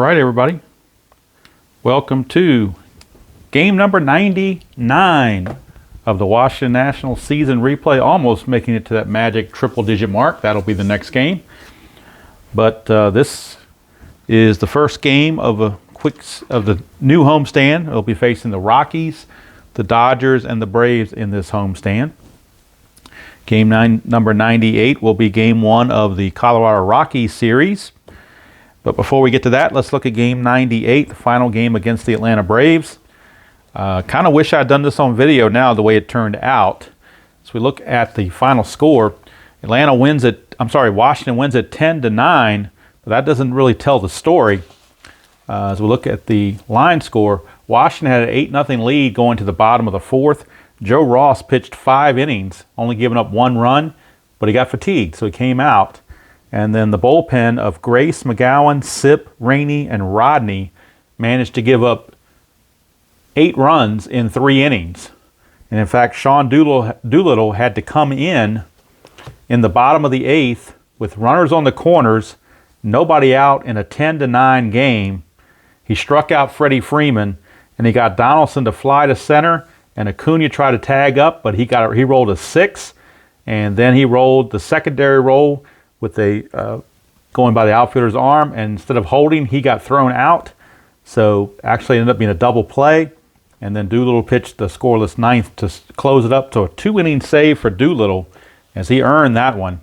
right, everybody. Welcome to game number 99 of the Washington Nationals season replay, almost making it to that magic triple-digit mark. That'll be the next game. But this is the first game of the new homestand. It'll be facing the Rockies, the Dodgers, and the Braves in this homestand. Game number 98 will be game one of the Colorado Rockies series. But before we get to that, let's look at game 98, the final game against the Atlanta Braves. Kind of wish I'd done this on video now, the way it turned out. As we look at the final score, Washington wins at 10-9, but that doesn't really tell the story. As we look at the line score, Washington had an 8-0 lead going to the bottom of the fourth. Joe Ross pitched 5 innings, only giving up 1 run, but he got fatigued, so he came out. And then the bullpen of Grace, McGowan, Sip, Rainey, and Rodney managed to give up 8 runs in 3 innings. And in fact, Sean Doolittle had to come in the bottom of the 8th with runners on the corners, nobody out in a 10-9 game. He struck out Freddie Freeman, and he got Donaldson to fly to center, and Acuna tried to tag up, but he rolled a 6, and then he rolled the secondary roll with going by the outfielder's arm, and instead of holding, he got thrown out. So actually ended up being a double play, and then Doolittle pitched the scoreless 9th to close it up to a 2-inning save for Doolittle, as he earned that one.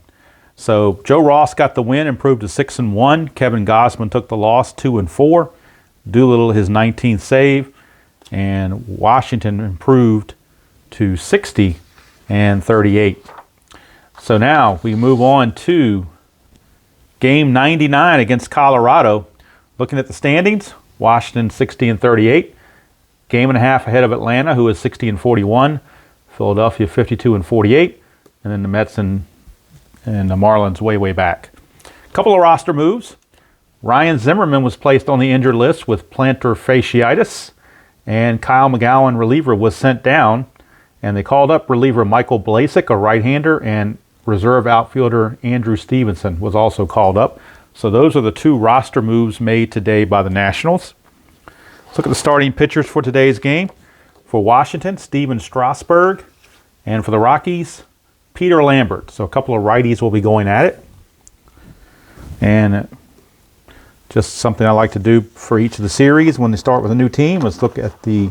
So Joe Ross got the win, improved to 6-1. Kevin Gausman took the loss, 2-4. Doolittle his 19th save, and Washington improved to 60-38. So now we move on to game 99 against Colorado. Looking at the standings, Washington 60-38, game and a half ahead of Atlanta, who is 60-41, Philadelphia 52-48, and then the Mets and the Marlins way back. A couple of roster moves. Ryan Zimmerman was placed on the injured list with plantar fasciitis, and Kyle McGowan, reliever, was sent down, and they called up reliever Michael Blasek, a right-hander, and reserve outfielder Andrew Stevenson was also called up. So those are the 2 roster moves made today by the Nationals. Let's look at the starting pitchers for today's game. For Washington, Steven Strasbourg, and for the Rockies, Peter Lambert. So a couple of righties will be going at it. And just something I like to do for each of the series when they start with a new team. Let's look at the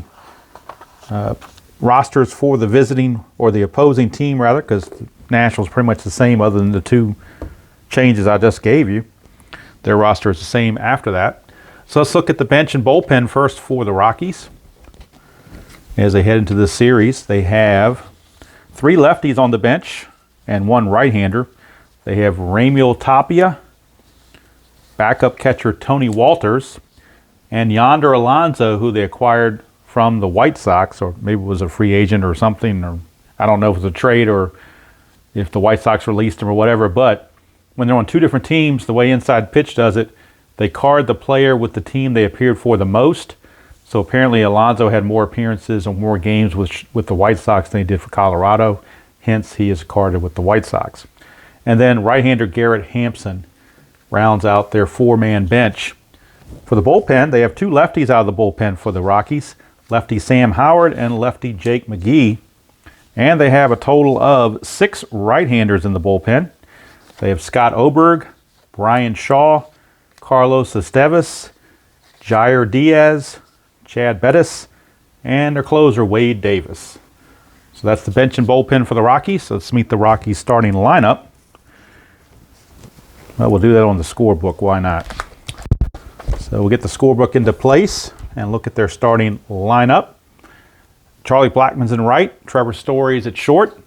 rosters for the visiting or the opposing team, rather, because the Nationals pretty much the same other than the 2 changes I just gave you. Their roster is the same after that. So let's look at the bench and bullpen first for the Rockies. As they head into this series, they have 3 lefties on the bench and 1 right-hander. They have Raimel Tapia, backup catcher Tony Walters, and Yonder Alonso, who they acquired from the White Sox, or maybe it was a free agent or something, or I don't know if it was a trade or if the White Sox released him or whatever. But when they're on 2 different teams, the way Inside Pitch does it, they card the player with the team they appeared for the most. So apparently Alonso had more appearances and more games with the White Sox than he did for Colorado. Hence, he is carded with the White Sox. And then right-hander Garrett Hampson rounds out their 4-man bench. For the bullpen, they have 2 lefties out of the bullpen for the Rockies, lefty Sam Howard and lefty Jake McGee. And they have a total of 6 right-handers in the bullpen. They have Scott Oberg, Brian Shaw, Carlos Esteves, Jair Diaz, Chad Bettis, and their closer Wade Davis. So that's the bench and bullpen for the Rockies. So let's meet the Rockies starting lineup. Well, we'll do that on the scorebook. Why not? So we'll get the scorebook into place and look at their starting lineup. Charlie Blackmon's in right, Trevor Story's at short,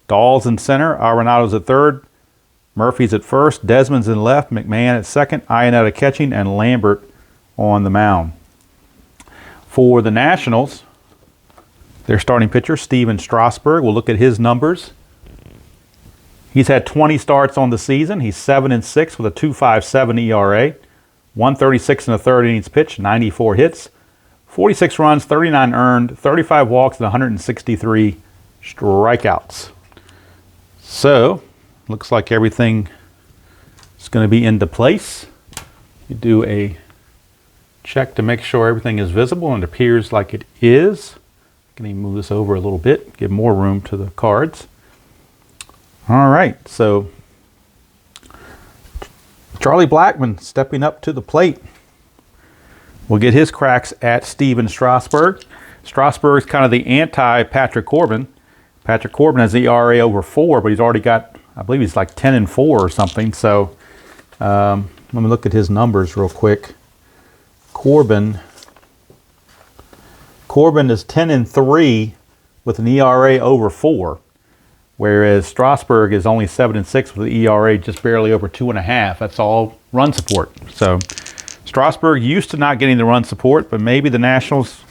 Dahl's in center, Arenado's at third, Murphy's at first, Desmond's in left, McMahon at second, Iannetta catching, and Lambert on the mound. For the Nationals, their starting pitcher, Steven Strasbourg. We'll look at his numbers. He's had 20 starts on the season. He's 7-6 with a 2.57 ERA, 136 1/3 innings pitched, 94 hits, 46 runs, 39 earned, 35 walks, and 163 strikeouts. So, looks like everything is going to be into place. You do a check to make sure everything is visible, and it appears like it is. Can even move this over a little bit, give more room to the cards. All right, so Charlie Blackmon stepping up to the plate. We'll get his cracks at Steven Strasbourg. Strasbourg is kind of the anti-Patrick Corbin. Patrick Corbin has the ERA over 4, but he's already got, I believe he's like 10-4 or something. So let me look at his numbers real quick. Corbin is 10-3 with an ERA over 4, whereas Strasbourg is only 7-6 with an ERA just barely over 2.5. That's all run support. So Strasbourg used to not getting the run support, but maybe the Nationals,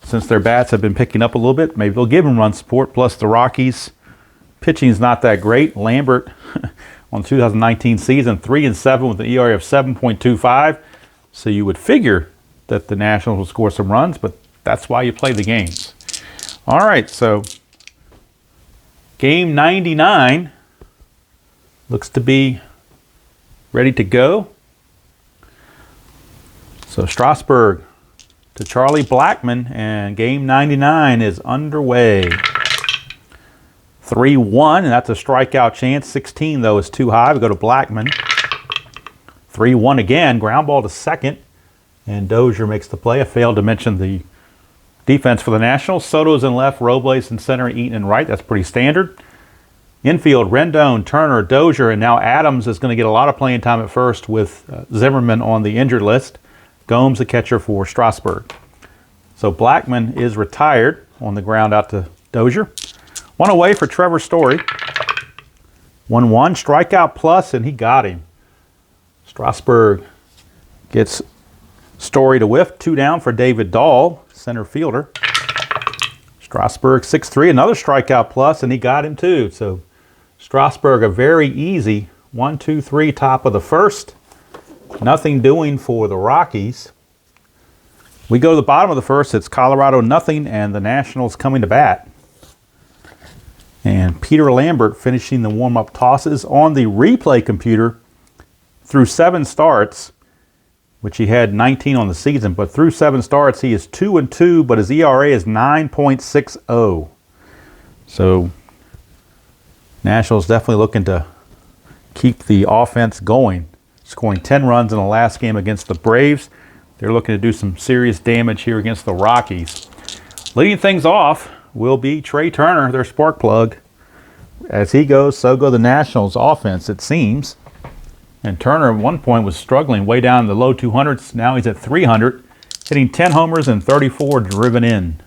since their bats have been picking up a little bit, maybe they'll give him run support. Plus the Rockies pitching is not that great. Lambert on the 2019 season, 3-7 with an ERA of 7.25. So you would figure that the Nationals will score some runs, but that's why you play the games. All right, so game 99 looks to be ready to go. So Strasbourg to Charlie Blackmon, and game 99 is underway. 3-1, and that's a strikeout chance. 16, though, is too high. We go to Blackmon. 3-1 again, ground ball to second, and Dozier makes the play. I failed to mention the defense for the Nationals. Soto's in left, Robles in center, Eaton in right. That's pretty standard. Infield, Rendon, Turner, Dozier, and now Adams is going to get a lot of playing time at first with Zimmerman on the injured list. Gomes, the catcher for Strasbourg. So Blackmon is retired on the ground out to Dozier. One away for Trevor Story. 1-1, strikeout plus, and he got him. Strasbourg gets Story to whiff. 2 down for David Dahl, center fielder. Strasbourg 6-3, another strikeout plus, and he got him too. So Strasbourg a very easy 1-2-3 top of the first. Nothing doing for the Rockies. We go to the bottom of the first. It's Colorado nothing, and the Nationals coming to bat. And Peter Lambert finishing the warm-up tosses on the replay computer through 7 starts, which he had 19 on the season, but through 7 starts he is 2-2, but his ERA is 9.60. So Nationals definitely looking to keep the offense going. Scoring 10 runs in the last game against the Braves. They're looking to do some serious damage here against the Rockies. Leading things off will be Trey Turner, their spark plug. As he goes, so go the Nationals offense, it seems. And Turner at one point was struggling way down in the low 200s. Now he's at 300, hitting 10 homers and 34 driven in.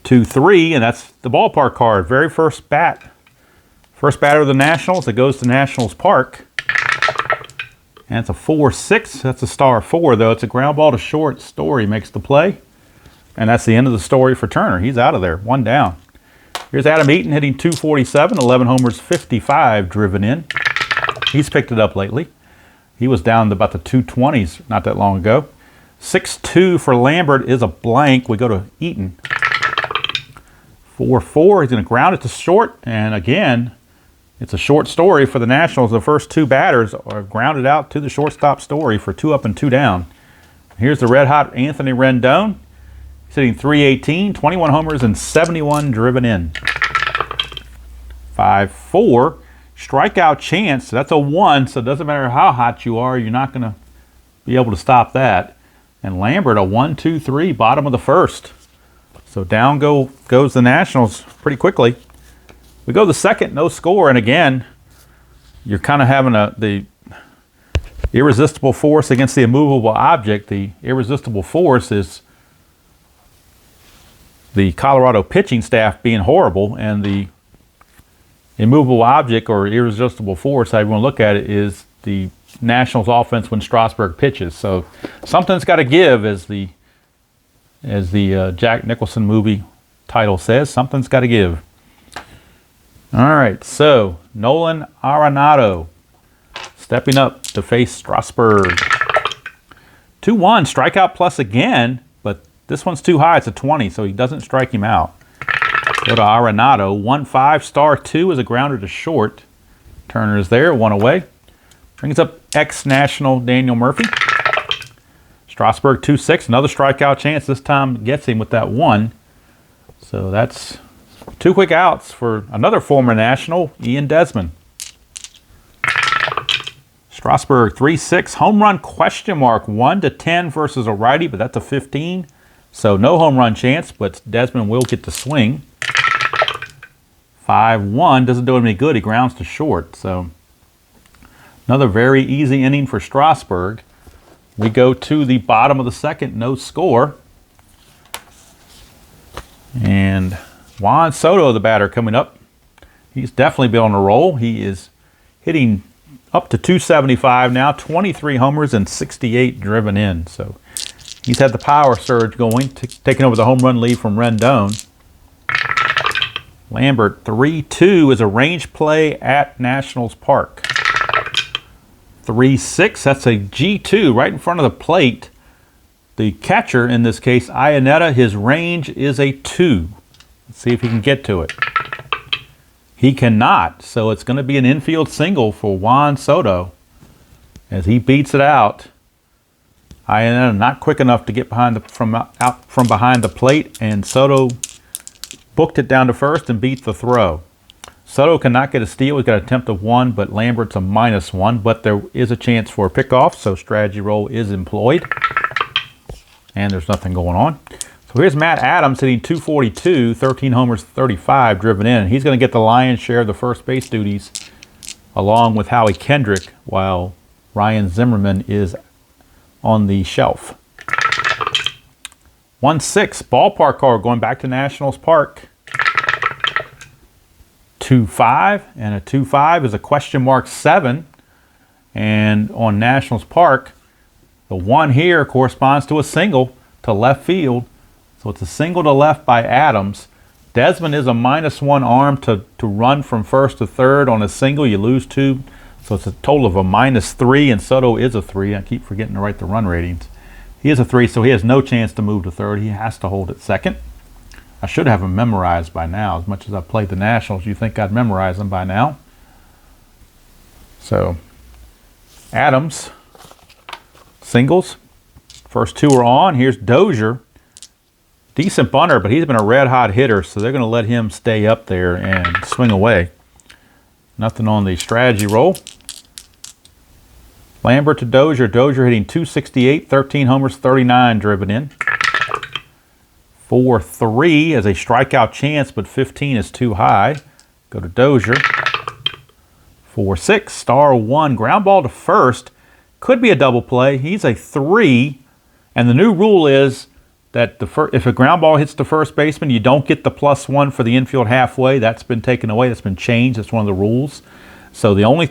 2-3, and that's the ballpark card. Very first bat. First batter of the Nationals that goes to Nationals Park. And it's a 4-6. That's a star 4, though. It's a ground ball to short. Story makes the play. And that's the end of the story for Turner. He's out of there. 1 down. Here's Adam Eaton hitting 247, 11 homers, 55 driven in. He's picked it up lately. He was down to about the 220s not that long ago. 6-2 for Lambert is a blank. We go to Eaton. 4-4. He's going to ground it to short. And again, it's a short Story for the Nationals. The first 2 batters are grounded out to the shortstop Story for 2 up and 2 down. Here's the red-hot Anthony Rendon. He's hitting 318, 21 homers, and 71 driven in. 5-4. Strikeout chance. That's a 1, so it doesn't matter how hot you are. You're not going to be able to stop that. And Lambert, a 1-2-3, bottom of the first. So down goes the Nationals pretty quickly. We go to the second, no score, and again, you're kind of having the irresistible force against the immovable object. The irresistible force is the Colorado pitching staff being horrible, and the immovable object or irresistible force, however you want to look at it, is the Nationals offense when Strasbourg pitches. So something's got to give, as the Jack Nicholson movie title says. Something's got to give. All right, so Nolan Arenado stepping up to face Strasbourg. 2-1, strikeout plus again, but this one's too high. It's a 20, so he doesn't strike him out. Go to Arenado. 1-5, star 2 is a grounder to short. Turner is there, 1 away. Brings up ex-National Daniel Murphy. Strasbourg 2-6, another strikeout chance. This time gets him with that one. So that's 2 quick outs for another former National, Ian Desmond. Strasbourg 3-6, home run question mark, 1-10 versus a righty, but that's a 15. So no home run chance, but Desmond will get the swing. 5-1, doesn't do him any good. He grounds to short. So another very easy inning for Strasbourg. We go to the bottom of the second, no score. And Juan Soto, the batter, coming up. He's definitely been on a roll. He is hitting up to 275 now, 23 homers and 68 driven in. So he's had the power surge going, taking over the home run lead from Rendon. Lambert 3-2 is a range play at Nationals Park. 3-6, that's a G2 right in front of the plate. The catcher, in this case, Iannetta, his range is a 2. Let's see if he can get to it. He cannot, so it's going to be an infield single for Juan Soto as he beats it out. Iannetta not quick enough to get out from behind the plate, and Soto booked it down to first and beat the throw. Soto cannot get a steal. He's got a temp of 1, but Lambert's a -1, but there is a chance for a pickoff, so strategy roll is employed. And there's nothing going on. So here's Matt Adams hitting 242, 13 homers, 35 driven in. He's going to get the lion's share of the first base duties along with Howie Kendrick while Ryan Zimmerman is on the shelf. 1-6, ballpark card going back to Nationals Park. 2-5, and a 2-5 is a question mark 7. And on Nationals Park, the 1 here corresponds to a single to left field. So it's a single to left by Adams. Desmond is a -1 arm to run from first to third. On a single, you lose 2. So it's a total of a -3, and Soto is a 3. I keep forgetting to write the run ratings. He is a 3, so he has no chance to move to third. He has to hold at second. I should have him memorized by now. As much as I've played the Nationals, you think I'd memorize them by now. So Adams, singles. First 2 are on. Here's Dozier. Decent bunter, but he's been a red-hot hitter, so they're going to let him stay up there and swing away. Nothing on the strategy roll. Lambert to Dozier. Dozier hitting 268, 13 homers, 39 driven in. 4-3 as a strikeout chance, but 15 is too high. Go to Dozier. 4-6, star 1, ground ball to first. Could be a double play. He's a 3, and the new rule is that if a ground ball hits the first baseman, you don't get the +1 for the infield halfway. That's been taken away. That's been changed. That's one of the rules. So the only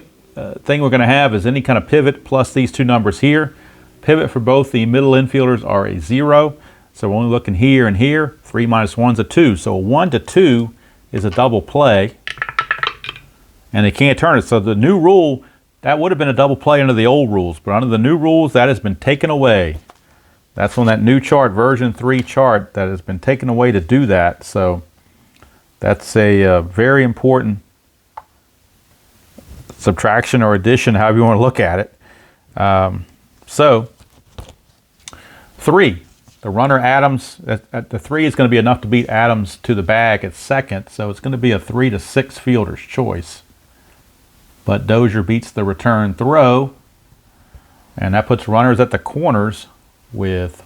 thing we're going to have is any kind of pivot plus these 2 numbers here. Pivot for both the middle infielders are a 0. So we're only looking here and here. 3 minus 1 is a 2. So a 1-2 is a double play. And they can't turn it. So the new rule, that would have been a double play under the old rules. But under the new rules, that has been taken away. That's on that new chart, version 3 chart, that has been taken away to do that. So that's a very important subtraction or addition, however you want to look at it. So 3. The runner Adams, at the 3 is going to be enough to beat Adams to the bag at second. So it's going to be a 3-6 fielder's choice. But Dozier beats the return throw. And that puts runners at the corners with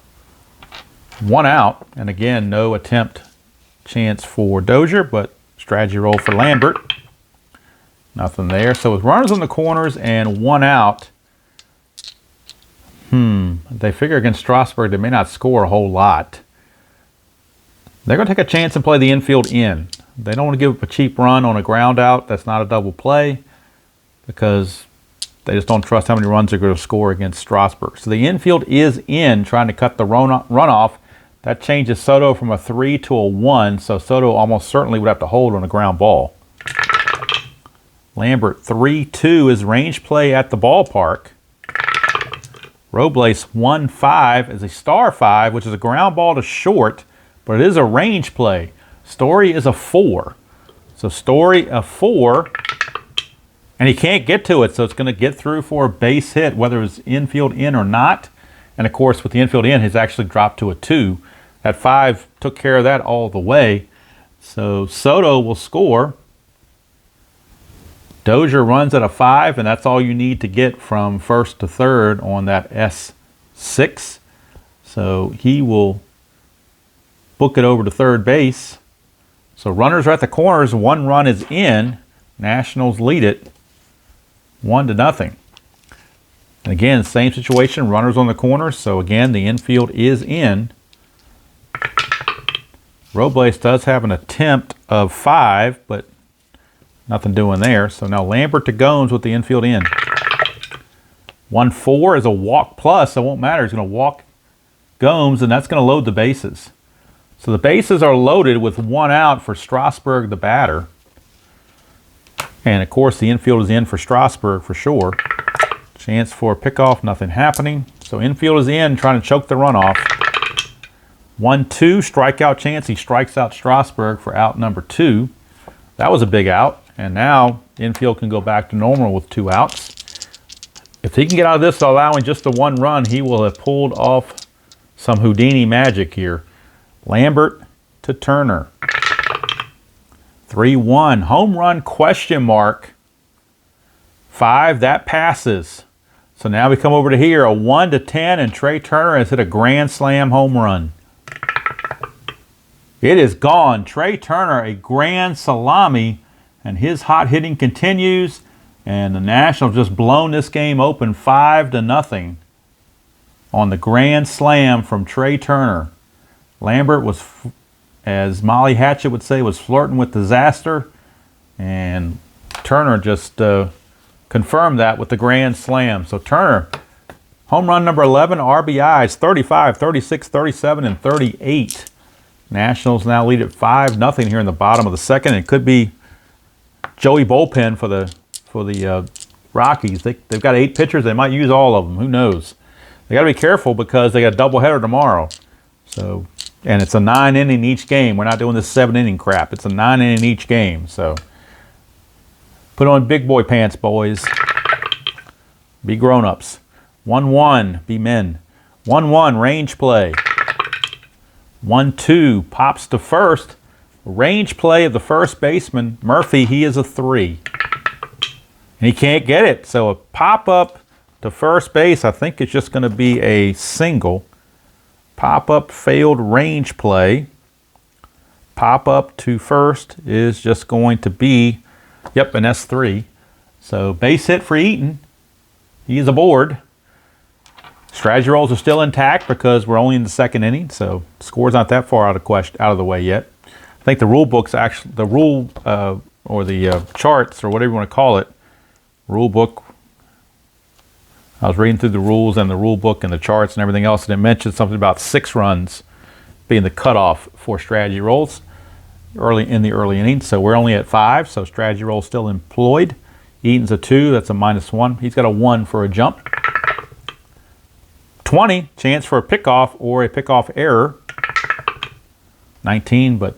1 out. And again, no attempt chance for Dozier, but strategy roll for Lambert. Nothing there. So with runners on the corners and 1 out, they figure against Strasbourg they may not score a whole lot. They're going to take a chance and play the infield in. They don't want to give up a cheap run on a ground out. That's not a double play because they just don't trust how many runs they're going to score against Strasbourg. So the infield is in, trying to cut the runoff. That changes Soto from a 3 to a 1, so Soto almost certainly would have to hold on a ground ball. Lambert 3-2 is range play at the ballpark. Robles 1-5 is a star 5, which is a ground ball to short, but it is a range play. Story is a 4. So Story a 4, and he can't get to it, so it's going to get through for a base hit, whether it's infield in or not. And of course, with the infield in, has actually dropped to a 2. That 5 took care of that all the way. So Soto will score. Dozier runs at a 5, and that's all you need to get from first to third on that S6. So he will book it over to third base. So runners are at the corners. 1 run is in. Nationals lead it 1-0. And again, same situation. Runners on the corners. So again, the infield is in. Robles does have an attempt of 5, but nothing doing there. So now Lambert to Gomes with the infield in. 1-4 is a walk plus, so it won't matter. He's going to walk Gomes, and that's going to load the bases. So the bases are loaded with 1 out for Strasbourg, the batter. And of course, the infield is in for Strasbourg for sure. Chance for a pickoff, nothing happening. So infield is in, trying to choke the runoff. 1-2, strikeout chance. He strikes out Strasbourg for out number 2. That was a big out. And now infield can go back to normal with 2 outs. If he can get out of this allowing just the 1 run, he will have pulled off some Houdini magic here. Lambert to Turner. 3-1. Home run question mark. 5, that passes. So now we come over to here, a 1-10, and Trey Turner has hit a grand slam home run. It is gone. Trey Turner, a grand salami, and his hot hitting continues. And the Nationals just blown this game open 5-0 on the grand slam from Trey Turner. Lambert was, as Molly Hatchet would say, was flirting with disaster. And Turner just confirmed that with the grand slam. So Turner, home run number 11, RBIs, 35, 36, 37, and 38. Nationals now lead at 5-0 here in the bottom of the second. It could be Joey Bullpen for the Rockies. They've got 8 pitchers. They might use all of them. Who knows? They got to be careful because they got a doubleheader tomorrow. So, and it's a 9-inning each game. We're not doing this 7-inning crap. It's a 9-inning each game. So put on big boy pants, boys. Be grown-ups. 1-1, be men. 1-1, range play. 1-2, pops to first. Range play of the first baseman, Murphy, he is a 3. And he can't get it. So a pop-up to first base, I think it's just going to be a single. Pop-up failed range play. Pop-up to first is just going to be, yep, an S3. So base hit for Eaton. He is aboard. Strategy rolls are still intact because we're only in the second inning, so score's not that far out of the way yet. I think the rule book's actually, the rule or the charts or whatever you want to call it, rule book. I was reading through the rules and the rule book and the charts and everything else, and it mentioned something about 6 runs being the cutoff for strategy rolls early in the early innings. So we're only at 5, so strategy roll still employed. Eaton's a 2, that's a -1. He's got a 1 for a jump. 20, chance for a pickoff or a pickoff error. 19, but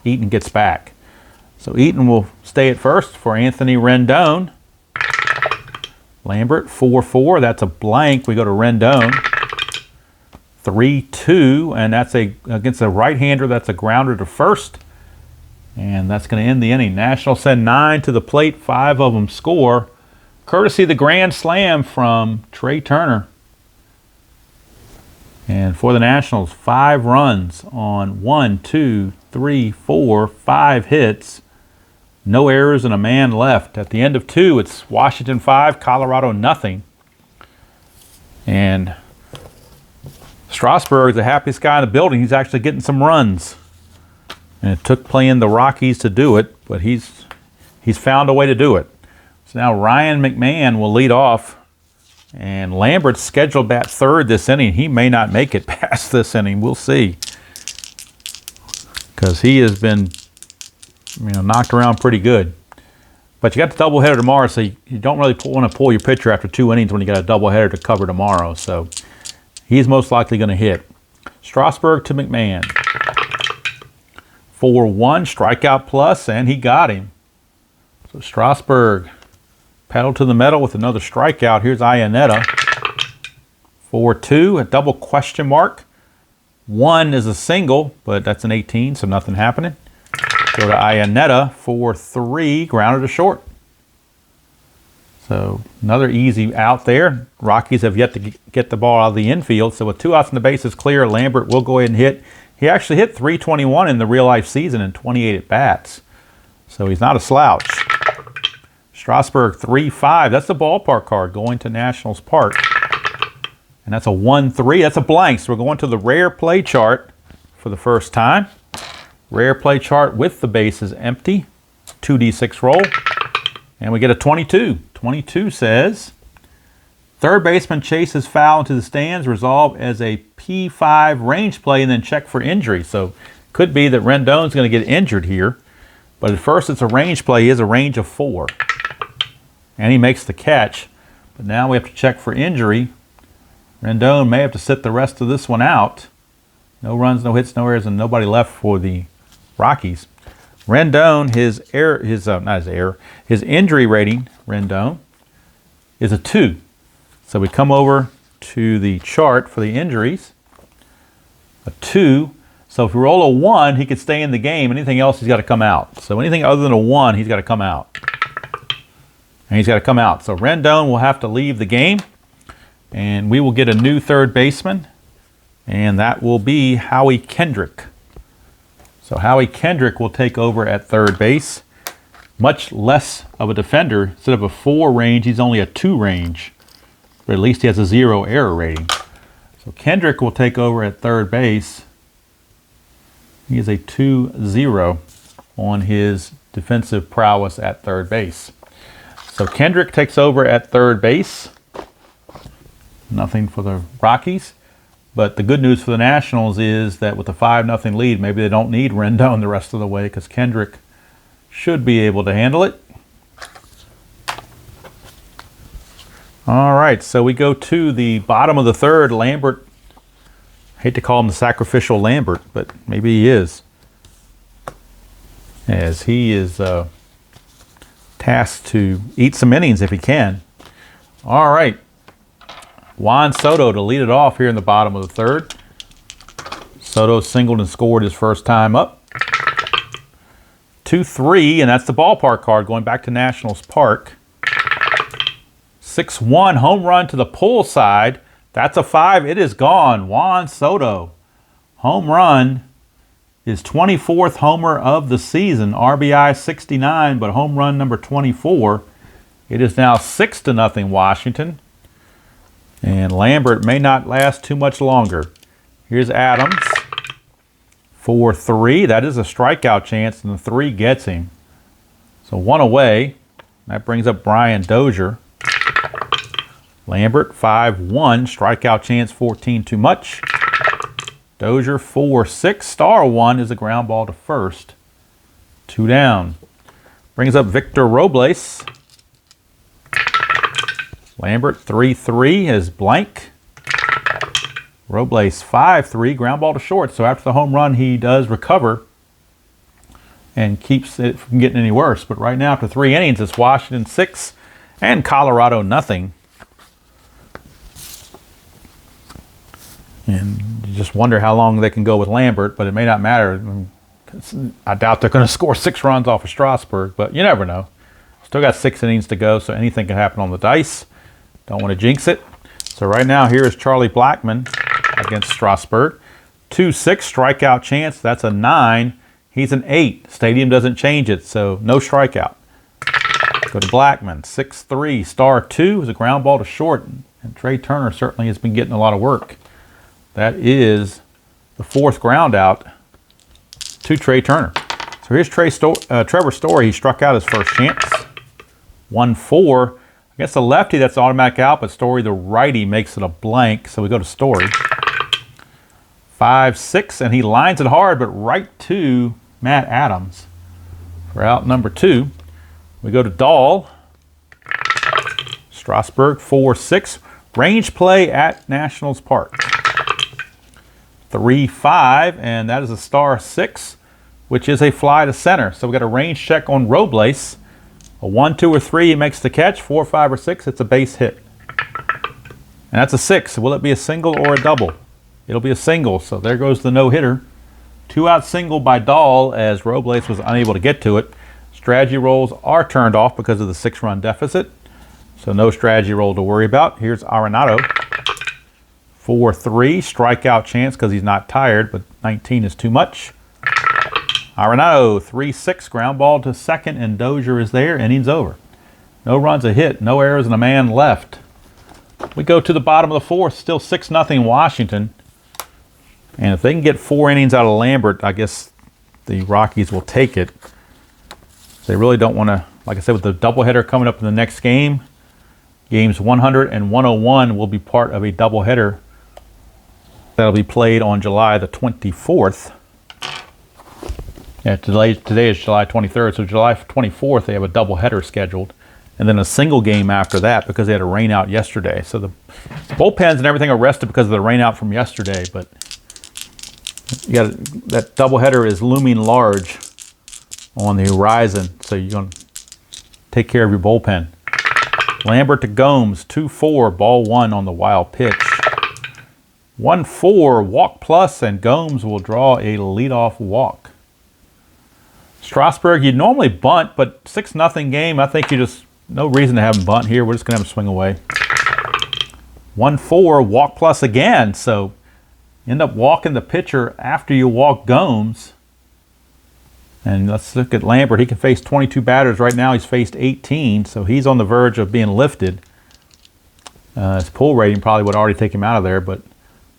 Eaton gets back. So Eaton will stay at first for Anthony Rendon. Lambert, 4-4, that's a blank. We go to Rendon. 3-2, and that's against a right-hander, that's a grounder to first. And that's going to end the inning. Nationals send 9 to the plate, 5 of them score. Courtesy of the grand slam from Trey Turner. And for the Nationals, 5 runs on 1, 2, 3, 4, 5 hits. No errors and a man left. At the end of 2, it's Washington 5, Colorado nothing. And Strasbourg is the happiest guy in the building. He's actually getting some runs. And it took playing the Rockies to do it, but he's found a way to do it. So now Ryan McMahon will lead off. And Lambert's scheduled bat third this inning. He may not make it past this inning. We'll see. Because he has been, knocked around pretty good. But you got the doubleheader tomorrow, so you don't really want to pull your pitcher after 2 innings when you got a doubleheader to cover tomorrow. So he's most likely going to hit. Strasbourg to McMahon. 4-1, strikeout plus, and he got him. So Strasbourg pedal to the metal with another strikeout. Here's Iannetta. 4-2, a double question mark. 1 is a single, but that's an 18, so nothing happening. Go to Iannetta, 4-3, grounded to short. So another easy out there. Rockies have yet to get the ball out of the infield. So with 2 outs and the bases clear, Lambert will go ahead and hit. He actually hit .321 in the real life season in 28 at bats. So he's not a slouch. Strasbourg 3-5. That's the ballpark card going to Nationals Park. And that's a 1-3. That's a blank. So we're going to the rare play chart for the first time. Rare play chart with the bases empty. 2d6 roll. And we get a 22. 22 says, third baseman chases foul into the stands, resolve as a P5 range play, and then check for injury. So could be that Rendon's going to get injured here. But at first it's a range play. He has a range of 4. And he makes the catch. But now we have to check for injury. Rendon may have to sit the rest of this one out. No runs, no hits, no errors, and nobody left for the Rockies. Rendon, his injury rating, Rendon, is a 2. So we come over to the chart for the injuries. A 2. So if we roll a 1, he could stay in the game. Anything else, he's got to come out. So anything other than a 1, he's got to come out. And he's got to come out. So Rendon will have to leave the game. And we will get a new third baseman. And that will be Howie Kendrick. So Howie Kendrick will take over at third base. Much less of a defender. Instead of a 4 range, he's only a 2 range. But at least he has a 0 error rating. So Kendrick will take over at third base. He is a 2-0 on his defensive prowess at third base. So Kendrick takes over at third base. Nothing for the Rockies. But the good news for the Nationals is that with a 5-0 lead, maybe they don't need Rendon the rest of the way because Kendrick should be able to handle it. All right, so we go to the bottom of the third. Lambert, I hate to call him the sacrificial Lambert, but maybe he is. As he is tasked to eat some innings if he can. All right. Juan Soto to lead it off here in the bottom of the third. Soto singled and scored his first time up. 2-3, and that's the ballpark card going back to Nationals Park. 6-1 home run to the pull side. That's a 5. It is gone. Juan Soto. Home run. His 24th homer of the season. RBI 69, but home run number 24. It is now 6-0 Washington. And Lambert may not last too much longer. Here's Adams. 4-3. That is a strikeout chance, and the 3 gets him. So 1 away. That brings up Brian Dozier. Lambert, 5-1. Strikeout chance, 14 too much. Dozier, 4-6. Star 1 is a ground ball to first. 2 down. Brings up Victor Robles. Lambert, 3-3 is blank. Robles, 5-3, ground ball to short. So after the home run, he does recover and keeps it from getting any worse. But right now, after 3 innings, it's Washington 6 and Colorado nothing. And you just wonder how long they can go with Lambert, but it may not matter. I doubt they're going to score 6 runs off of Strasbourg, but you never know. Still got 6 innings to go, so anything can happen on the dice. Don't want to jinx it. So right now, here is Charlie Blackmon against Strasbourg. 2-6 strikeout chance. That's a 9. He's an 8. Stadium doesn't change it, so no strikeout. Go to Blackmon. 6-3. Star 2 is a ground ball to short. And Trey Turner certainly has been getting a lot of work. That is the 4th ground out to Trey Turner. So here's Trevor Story. He struck out his first chance. 1-4. Against the lefty, that's automatic out, but Story, the righty, makes it a blank. So we go to Story. 5-6, and he lines it hard, but right to Matt Adams for out number 2. We go to Dahl. Strasbourg, 4-6. Range play at Nationals Park. 3-5, and that is a star 6, which is a fly to center. So we got a range check on Robles. A 1, 2, or 3, he makes the catch. 4, 5, or 6, it's a base hit. And that's a 6. Will it be a single or a double? It'll be a single, so there goes the no-hitter. 2-out single by Dahl as Robles was unable to get to it. Strategy rolls are turned off because of the 6-run deficit, so no strategy roll to worry about. Here's Arenado. 4-3, strikeout chance because he's not tired, but 19 is too much. Arenado, 3-6, ground ball to second, and Dozier is there. Innings over. No runs, a hit, no errors, and a man left. We go to the bottom of the 4th, still 6-0 Washington. And if they can get 4 innings out of Lambert, I guess the Rockies will take it. They really don't want to, like I said, with the doubleheader coming up in the next game, games 100 and 101 will be part of a doubleheader that'll be played on July the 24th. Yeah, today is July 23rd, so July 24th they have a doubleheader scheduled. And then a single game after that because they had a rain out yesterday. So the bullpens and everything are rested because of the rain out from yesterday, but you got that doubleheader is looming large on the horizon, so you're going to take care of your bullpen. Lambert to Gomes, 2-4, ball 1 on the wild pitch. 1-4, walk plus, and Gomes will draw a leadoff walk. Strasbourg, you'd normally bunt, but 6-0 game, I think you just, no reason to have him bunt here. We're just going to have him swing away. 1-4, walk plus again, so end up walking the pitcher after you walk Gomes. And let's look at Lambert. He can face 22 batters. Right now he's faced 18, so he's on the verge of being lifted. His pull rating probably would already take him out of there, but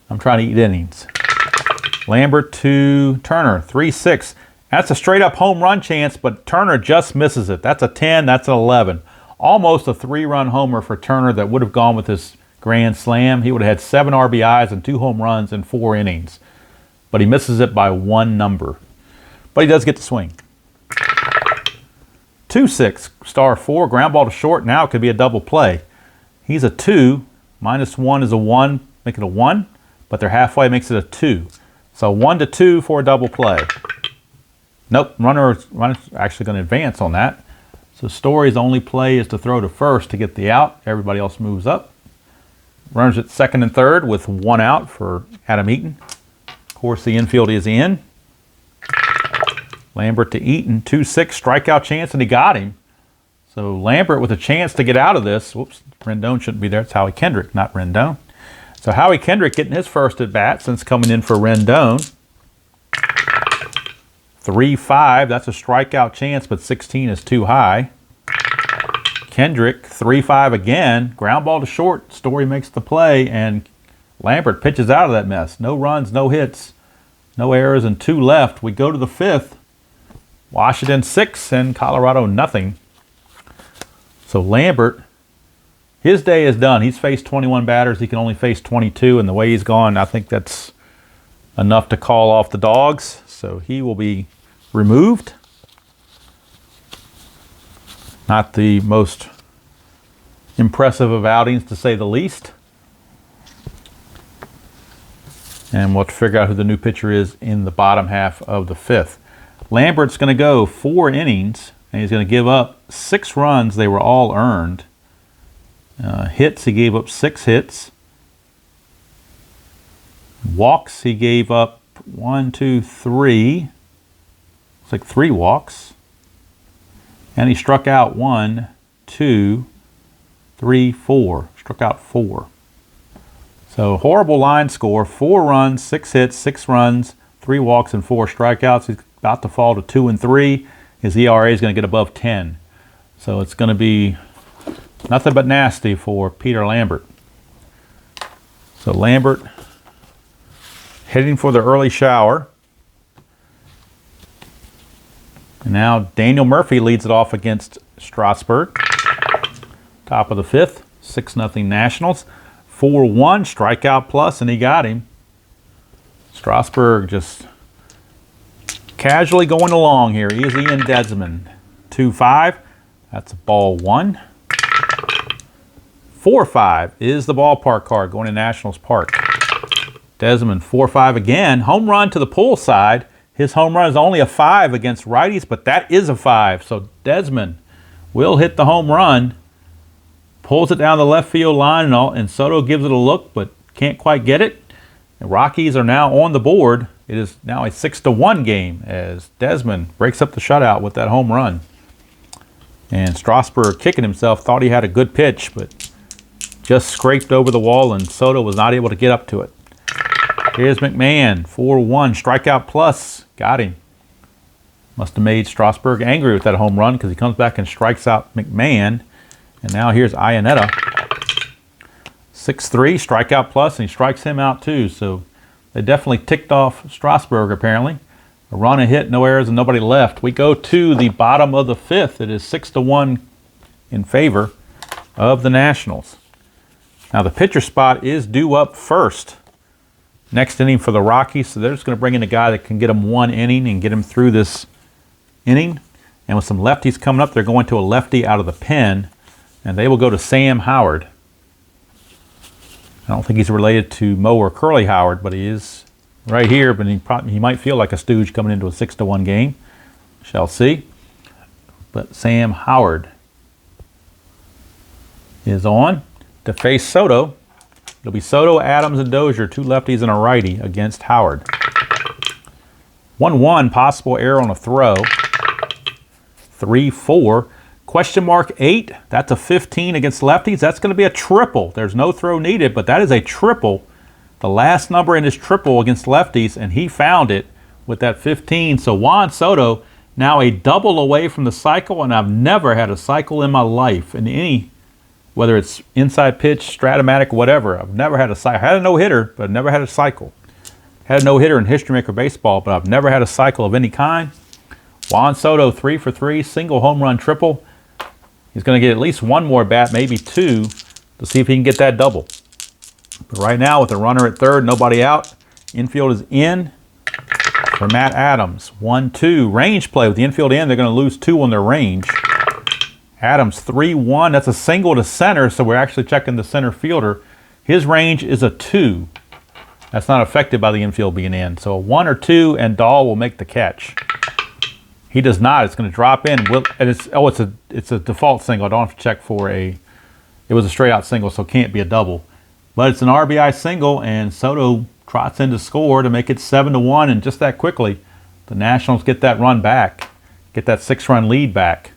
I'm trying to eat innings. Lambert to Turner, 3-6. That's a straight-up home run chance, but Turner just misses it. That's a 10, that's an 11. Almost a 3-run homer for Turner that would have gone with his grand slam. He would have had 7 RBIs and 2 home runs in 4 innings. But he misses it by 1 number. But he does get the swing. 2-6, star 4, ground ball to short. Now it could be a double play. He's a 2, -1 is a 1, make it a 1, but they're halfway, makes it a 2. So 1-2 for a double play. Nope, runner's actually going to advance on that. So Story's only play is to throw to first to get the out. Everybody else moves up. Runners at second and third with 1 out for Adam Eaton. Of course, the infield is in. Lambert to Eaton, 2-6, strikeout chance, and he got him. So Lambert with a chance to get out of this. Whoops, Rendon shouldn't be there. It's Howie Kendrick, not Rendon. So Howie Kendrick getting his first at bat since coming in for Rendon. 3-5, that's a strikeout chance, but 16 is too high. Kendrick, 3-5 again, ground ball to short. Story makes the play, and Lambert pitches out of that mess. No runs, no hits, no errors, and 2 left. We go to the 5th. Washington 6 and Colorado nothing. So Lambert, his day is done. He's faced 21 batters. He can only face 22, and the way he's gone, I think that's enough to call off the Dogs. So he will be removed. Not the most impressive of outings, to say the least. And we'll have to figure out who the new pitcher is in the bottom half of the 5th. Lambert's going to go 4 innings, and he's going to give up 6 runs. They were all earned. Hits, he gave up 6 hits. Walks, he gave up 1, 2, 3. It's like 3 walks. And he struck out 1, 2, 3, 4. Struck out 4. So horrible line score. 4 runs, 6 hits, 6 runs, 3 walks, and 4 strikeouts. He's about to fall to 2 and 3. His ERA is going to get above 10. So it's going to be nothing but nasty for Peter Lambert. So Lambert heading for the early shower. And now Daniel Murphy leads it off against Strasbourg. Top of the 5th, 6-0 Nationals. 4-1, strikeout plus, and he got him. Strasbourg just casually going along here. Easy and Desmond. 2-5, that's ball 1. 4-5 is the ballpark card going to Nationals Park. Desmond, 4-5 again. Home run to the pull side. His home run is only a 5 against righties, but that is a 5. So Desmond will hit the home run. pulls it down the left field line, and Soto gives it a look, but can't quite get it. The Rockies are now on the board. It is now a 6-1 game as Desmond breaks up the shutout with that home run. And Strasbourg, kicking himself, thought he had a good pitch, but just scraped over the wall, and Soto was not able to get up to it. Here's McMahon, 4-1, strikeout plus. Got him. Must have made Strasbourg angry with that home run because he comes back and strikes out McMahon. And now here's Iannetta. 6-3, strikeout plus, and he strikes him out too. So they definitely ticked off Strasbourg, apparently. A run, a hit, no errors, and nobody left. We go to the bottom of the fifth. It is 6-1 in favor of the Nationals. Now the pitcher spot is due up first. Next inning for the Rockies, so they're just going to bring in a guy that can get them one inning and get him through this inning. And with some lefties coming up, they're going to a lefty out of the pen, and they will go to Sam Howard. I don't think he's related to Mo or Curly Howard, but he is right here, but he might feel like a stooge coming into a 6-1 game. Shall see. But Sam Howard is on to face Soto. It'll be Soto, Adams, and Dozier, two lefties and a righty against Howard. 1-1, possible error on a throw. 3-4. Question mark 8, that's a 15 against lefties. That's going to be a triple. There's no throw needed, but that is a triple. The last number in his triple against lefties, and he found it with that 15. So Juan Soto now a double away from the cycle, and I've never had a cycle in my life in any, whether it's inside pitch, Stratomatic, whatever. I've never had a cycle. I had a no-hitter, but I've never had a cycle. Had a no-hitter in History Maker Baseball, but I've never had a cycle of any kind. Juan Soto, 3 for 3, single, home run, triple. He's going to get at least one more bat, maybe two, to see if he can get that double. But right now, with a runner at third, nobody out, infield is in for Matt Adams. 1-2, range play with the infield in. They're going to lose 2 on their range. Adams, 3-1. That's a single to center, so we're actually checking the center fielder. His range is a 2. That's not affected by the infield being in. So a 1 or 2, and Dahl will make the catch. He does not. It's going to drop in. And it's a default single. I don't have to check for a... It was a straight-out single, so it can't be a double. But it's an RBI single, and Soto trots in to score to make it 7-1, and just that quickly, the Nationals get that run back, get that 6-run lead back.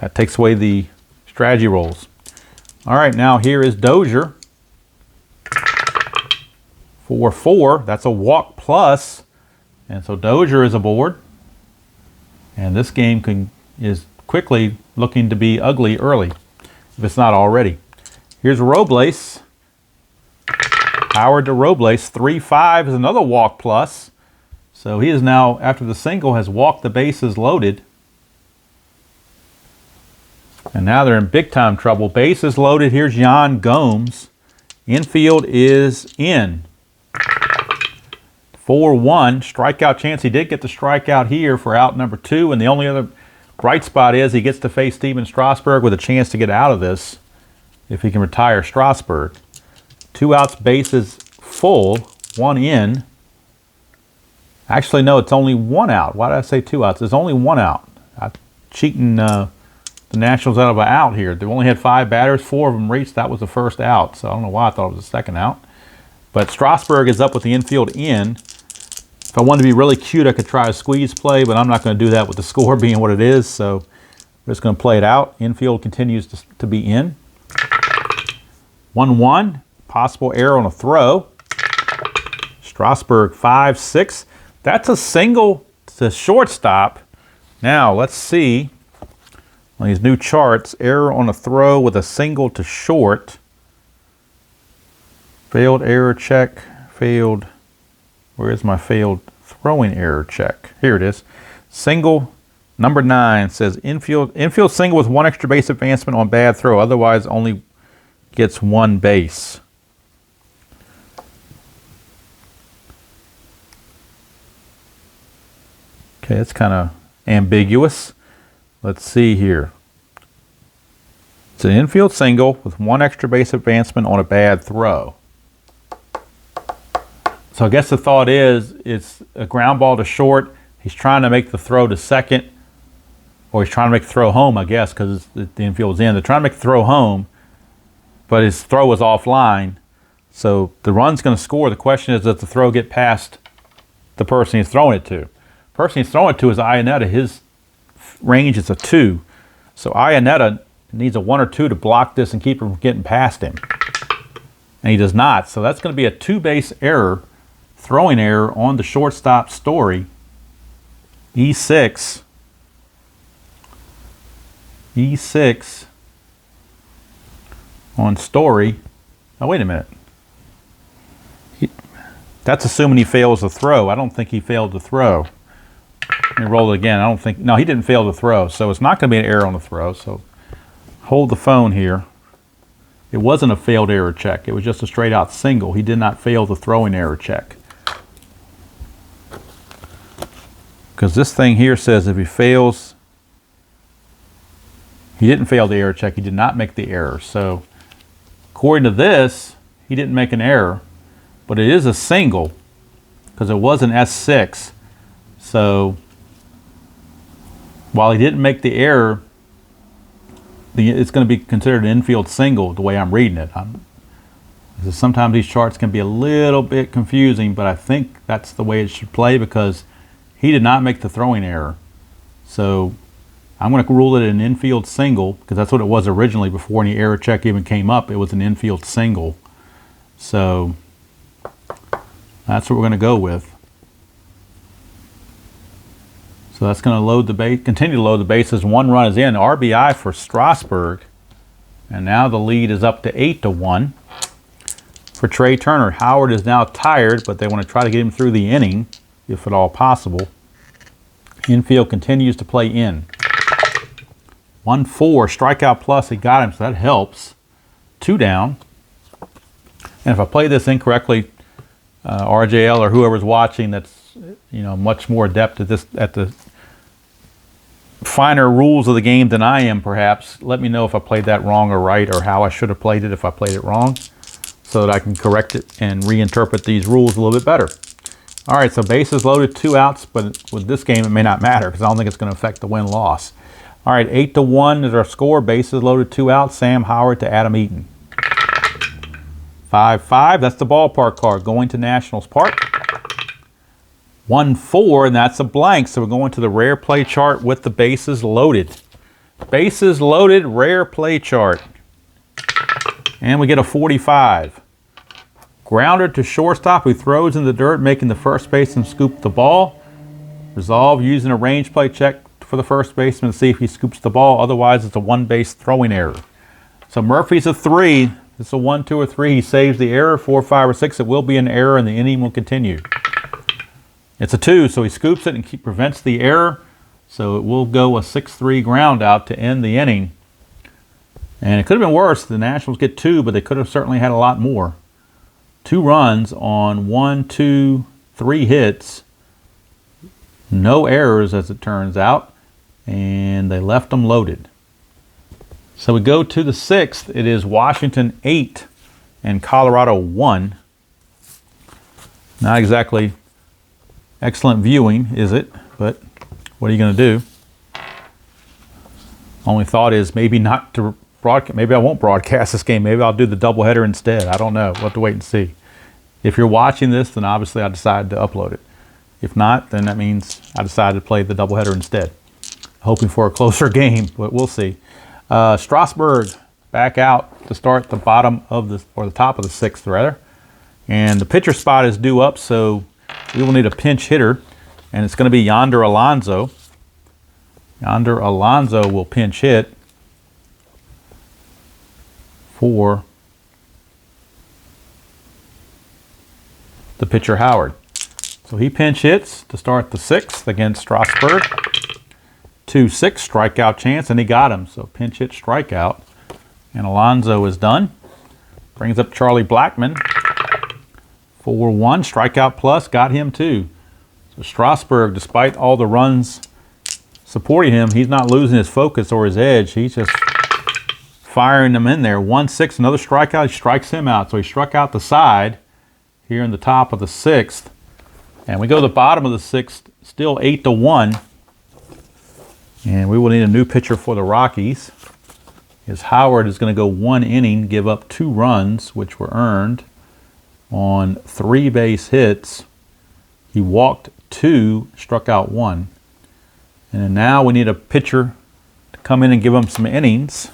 That takes away the strategy rolls. All right, now here is Dozier. 4-4. That's a walk plus, and so Dozier is aboard. And this game is quickly looking to be ugly early, if it's not already. Here's Robles. Howard to Robles. 3-5 is another walk plus. So he is now, after the single, has walked the bases loaded. And now they're in big-time trouble. Bases loaded. Here's Yan Gomes. Infield is in. 4-1, strikeout chance. He did get the strikeout here for out number 2, and the only other bright spot is he gets to face Steven Strasbourg with a chance to get out of this if he can retire Strasbourg. 2 outs, bases full, 1 in. Actually, no, it's only 1 out. Why did I say 2 outs? There's only 1 out. I'm cheating the Nationals out of an out here. They only had 5 batters, 4 of them reached. That was the first out, so I don't know why I thought it was the second out. But Strasbourg is up with the infield in. If I wanted to be really cute, I could try a squeeze play, but I'm not going to do that with the score being what it is, so we're just going to play it out. Infield continues to be in. 1-1, possible error on a throw. Strasbourg 5-6. That's a single to shortstop. Now, let's see on these new charts. Error on a throw with a single to short. Failed error check, failed... Where is my failed throwing error check? Here it is. Single, number 9, says infield single with 1 extra base advancement on bad throw. Otherwise, only gets 1 base. Okay, that's kind of ambiguous. Let's see here. It's an infield single with 1 extra base advancement on a bad throw. So I guess the thought is it's a ground ball to short. He's trying to make the throw to second, or he's trying to make the throw home, I guess, because the infield is in. They're trying to make the throw home, but his throw was offline. So the run's going to score. The question is, does the throw get past the person he's throwing it to? The person he's throwing it to is Iannetta. His range is a 2. So Iannetta needs a 1 or 2 to block this and keep him from getting past him. And he does not. So that's going to be a 2-base error, throwing error on the shortstop Story. E6. E6 on Story. Oh, wait a minute. That's assuming he fails the throw. I don't think he failed the throw. Let me roll it again. I don't think, no, he didn't fail the throw. So it's not going to be an error on the throw. So hold the phone here. It wasn't a failed error check. It was just a straight out single. He did not fail the throwing error check. Because this thing here says if he fails, he didn't fail the error check. He did not make the error. So according to this, he didn't make an error. But it is a single because it was an S6. So while he didn't make the error, it's going to be considered an infield single the way I'm reading it. Sometimes these charts can be a little bit confusing, but I think that's the way it should play because he did not make the throwing error. So I'm going to rule it an infield single because that's what it was originally before any error check even came up. It was an infield single. So that's what we're going to go with. So that's going to load the base, continue to load the bases. 1 run is in. RBI for Strasbourg. And now the lead is up to 8-1 for Trey Turner. Howard is now tired, but they want to try to get him through the inning, if at all possible. Infield continues to play in. 1-4, strikeout plus, he got him, so that helps. 2 down. And if I play this incorrectly, RJL or whoever's watching that's much more adept at this, at the finer rules of the game than I am, perhaps, let me know if I played that wrong or right, or how I should have played it if I played it wrong, so that I can correct it and reinterpret these rules a little bit better. All right, so bases loaded, 2 outs, but with this game it may not matter because I don't think it's going to affect the win-loss. All right, 8-1 is our score. Bases loaded, 2 outs. Sam Howard to Adam Eaton. 5-5, that's the ballpark card going to Nationals Park. 1-4, and that's a blank. So we're going to the rare play chart with the bases loaded. Bases loaded, rare play chart. And we get a 45. Grounder to shortstop who throws in the dirt, making the first baseman scoop the ball. Resolve using a range play check for the first baseman to see if he scoops the ball. Otherwise, it's a 1-base throwing error. So Murphy's a 3. It's a 1, 2, or 3. He saves the error. 4, 5, or 6. It will be an error, and the inning will continue. It's a 2, so he scoops it and prevents the error. So it will go a 6-3 ground out to end the inning. And it could have been worse. The Nationals get 2, but they could have certainly had a lot more. 2 runs on 1, 2, 3 hits. No errors, as it turns out. And they left them loaded. So we go to the 6th. It is Washington 8 and Colorado 1. Not exactly excellent viewing, is it? But what are you going to do? Only thought is maybe not to broadcast. Maybe I won't broadcast this game. Maybe I'll do the doubleheader instead. I don't know. We'll have to wait and see. If you're watching this, then obviously I decided to upload it. If not, then that means I decided to play the doubleheader instead. Hoping for a closer game, but we'll see. Strasbourg back out to start the bottom of the, or the top of the 6th rather. And the pitcher spot is due up, so we will need a pinch hitter. And it's going to be Yonder Alonso. Yonder Alonso will pinch hit for the pitcher Howard. So he pinch hits to start the 6th against Strasbourg. 2-6 strikeout chance, and he got him. So pinch hit strikeout. And Alonso is done. Brings up Charlie Blackmon. 4-1 strikeout plus, got him too. So Strasbourg, despite all the runs supporting him, he's not losing his focus or his edge. He's just firing them in there. 1-6, another strikeout. He strikes him out. So he struck out the side here in the top of the 6th. And we go to the bottom of the 6th, still 8-1. And we will need a new pitcher for the Rockies. is Howard is going to go 1 inning, give up 2 runs, which were earned on 3 base hits. He walked 2, struck out 1. And then now we need a pitcher to come in and give him some innings.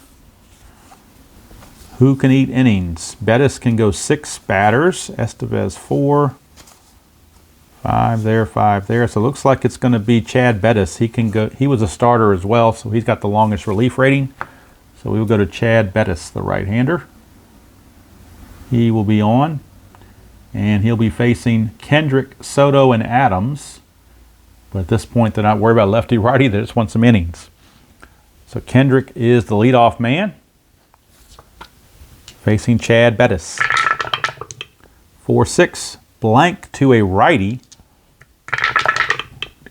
Who can eat innings? Bettis can go 6 batters. Estevez 4. 5 there, 5 there. So it looks like it's going to be Chad Bettis. He can go. He was a starter as well, so he's got the longest relief rating. So we will go to Chad Bettis, the right-hander. He will be on, and he'll be facing Kendrick, Soto, and Adams. But at this point, they're not worried about lefty-righty. They just want some innings. So Kendrick is the leadoff man, facing Chad Bettis. 4-6, blank to a righty.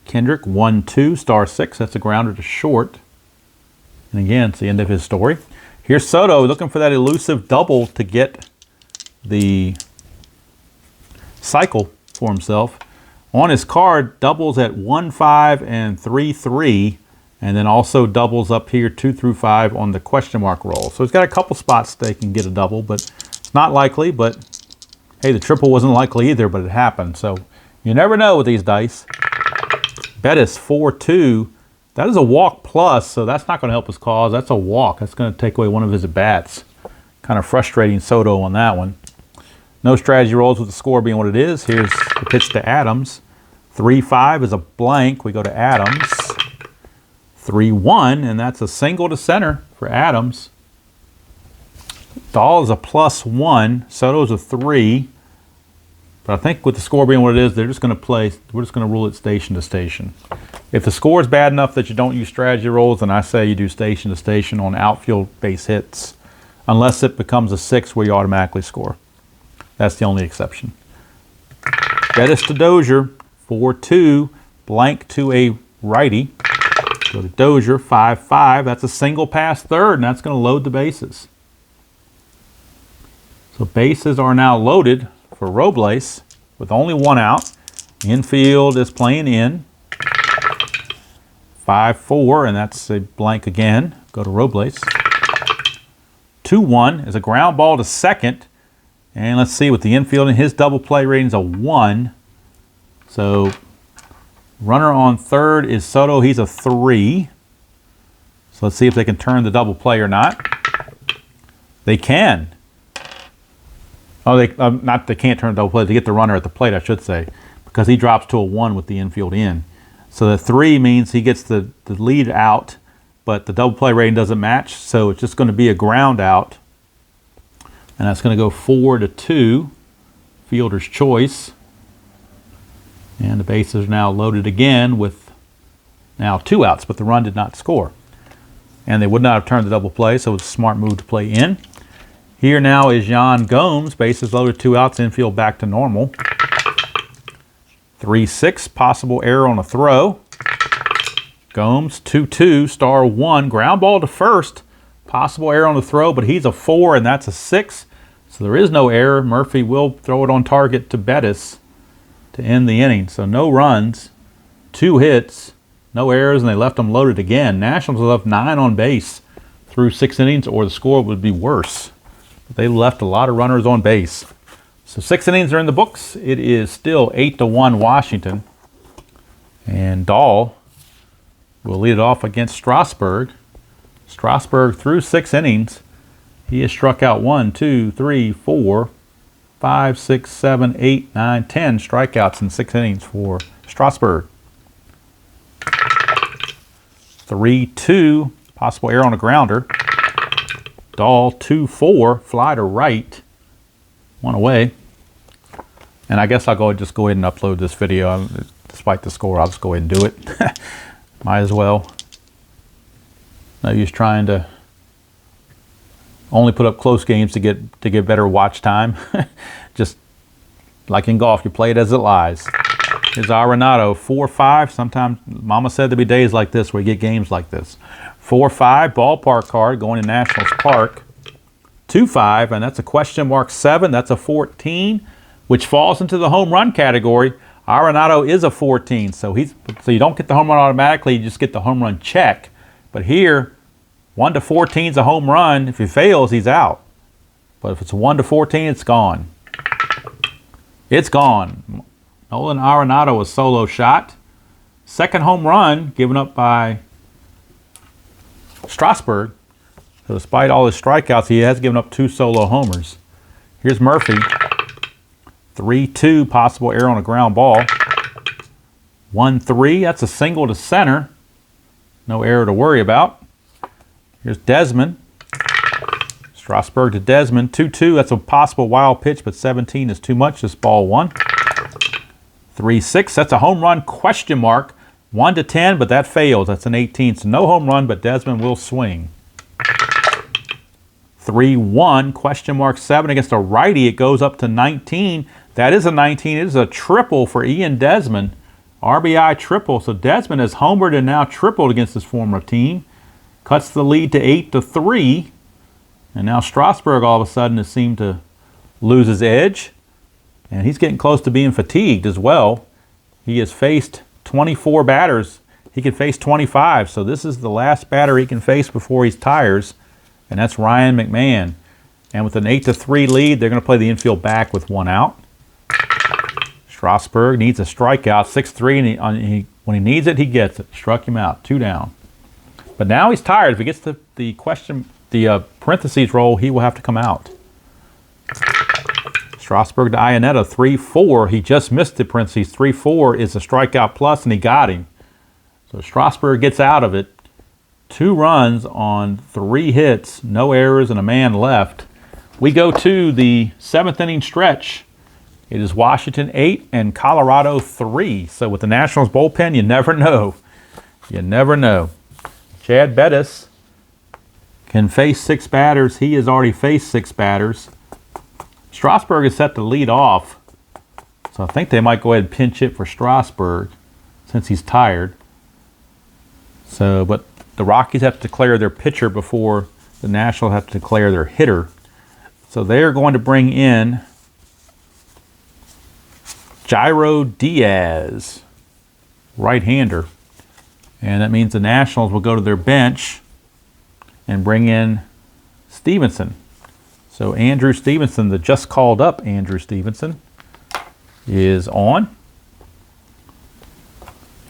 Kendrick, 1-2, star 6. That's a grounder to short. And again, it's the end of his story. Here's Soto looking for that elusive double to get the cycle for himself. On his card, doubles at 1-5 and 3-3, and then also doubles up here 2 through 5 on the question mark roll. So he's got a couple spots they can get a double, but it's not likely. But hey, the triple wasn't likely either, but it happened. So you never know with these dice. Bettis 4-2. That is a walk plus, so that's not going to help his cause. That's a walk. That's going to take away one of his at-bats. Kind of frustrating Soto on that one. No strategy rolls with the score being what it is. Here's the pitch to Adams. 3-5 is a blank. We go to Adams. 3-1, and that's a single to center for Adams. Dahl is a +1. Soto's a 3. But I think with the score being what it is, they're just going to play. We're just going to rule it station to station. If the score is bad enough that you don't use strategy rolls, then I say you do station to station on outfield base hits, unless it becomes a 6 where you automatically score. That's the only exception. Bettis to Dozier, 4-2, blank to a righty. Go to Dozier, 5-5. That's a single pass third, and that's going to load the bases. So bases are now loaded for Robles with only 1 out. Infield is playing in. 5-4, and that's a blank again. Go to Robles. 2-1 is a ground ball to second. And let's see, with the infield and his double play rating is a 1. So runner on third is Soto. He's a 3. So let's see if they can turn the double play or not. They can. Oh, they can't turn the double play. They get the runner at the plate, I should say, because he drops to a 1 with the infield in. So the 3 means he gets the lead out, but the double play rating doesn't match. So it's just going to be a ground out. And that's going to go 4-2, fielder's choice. And the bases are now loaded again with now 2 outs, but the run did not score. And they would not have turned the double play, so it was a smart move to play in. Here now is Yan Gomes, bases loaded, 2 outs, infield back to normal. 3-6, possible error on a throw. Gomes, 2-2, star 1, ground ball to first. Possible error on the throw, but he's a 4, and that's a 6. So there is no error. Murphy will throw it on target to Bettis to end the inning. So no runs, 2 hits, no errors, and they left them loaded again. Nationals left 9 on base through 6 innings, or the score would be worse. But they left a lot of runners on base. So 6 innings are in the books. It is still 8-1 Washington. And Dahl will lead it off against Strasbourg. Strasbourg through 6 innings. He has struck out 1, 2, 3, 4, 5, 6, 7, 8, 9, 10 strikeouts in 6 innings for Strasbourg. 3-2, possible error on a grounder. Dahl 2-4, fly to right, 1 away. And I guess I'll just go ahead and upload this video. Despite the score, I'll just go ahead and do it. Might as well. No use trying to only put up close games to get better watch time. Just like in golf, you play it as it lies. Here's Arenado, 4-5. Sometimes Mama said there'd be days like this where you get games like this. 4-5, ballpark card going to Nationals Park. 2-5, and that's a question mark 7. That's a 14, which falls into the home run category. Arenado is a 14, so you don't get the home run automatically. You just get the home run check. But here, 1 to 14 is a home run. If he fails, he's out. But if it's 1 to 14, it's gone. It's gone. Nolan Arenado, a solo shot. Second home run given up by Strasbourg. So despite all his strikeouts, he has given up 2 solo homers. Here's Murphy. 3-2, possible error on a ground ball. 1-3, that's a single to center. No error to worry about. Here's Desmond. Strasbourg to Desmond. 2-2, that's a possible wild pitch, but 17 is too much. This ball 1. 3-6, that's a home run question mark. 1 to 10, but that fails. That's an 18. So no home run, but Desmond will swing. 3-1, question mark 7 against a righty. It goes up to 19. That is a 19. It is a triple for Ian Desmond. RBI triple. So Desmond has homered and now tripled against his former team. Cuts the lead to 8-3. And now Strasbourg all of a sudden has seemed to lose his edge. And he's getting close to being fatigued as well. He has faced 24 batters. He can face 25. So this is the last batter he can face before he tires. And that's Ryan McMahon. And with an 8-3 lead, they're going to play the infield back with 1 out. Strasbourg needs a strikeout, 6-3, and when he needs it, he gets it. Struck him out, 2 down. But now he's tired. If he gets the parentheses roll, he will have to come out. Strasbourg to Ionetta, 3-4. He just missed the parentheses. 3-4 is a strikeout plus, and he got him. So Strasbourg gets out of it. 2 runs on 3 hits, no errors, and a man left. We go to the 7th inning stretch. It is Washington 8 and Colorado 3. So with the Nationals bullpen, you never know. You never know. Chad Bettis can face 6 batters. He has already faced 6 batters. Strasbourg is set to lead off. So I think they might go ahead and pinch hit for Strasbourg since he's tired. So, but the Rockies have to declare their pitcher before the Nationals have to declare their hitter. So they're going to bring in Jairo Diaz, right-hander. And that means the Nationals will go to their bench and bring in Stevenson. So Andrew Stevenson, the just called up Andrew Stevenson, is on.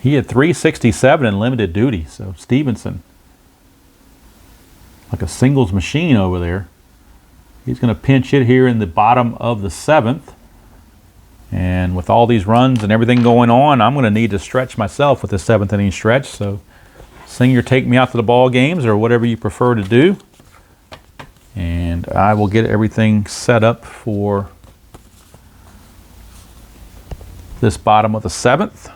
He had 367 in limited duty. So Stevenson, like a singles machine over there. He's going to pinch hit here in the bottom of the 7th. And with all these runs and everything going on, I'm going to need to stretch myself with the 7th inning stretch. So Singer, take me out to the ball games or whatever you prefer to do. And I will get everything set up for this bottom of the 7th.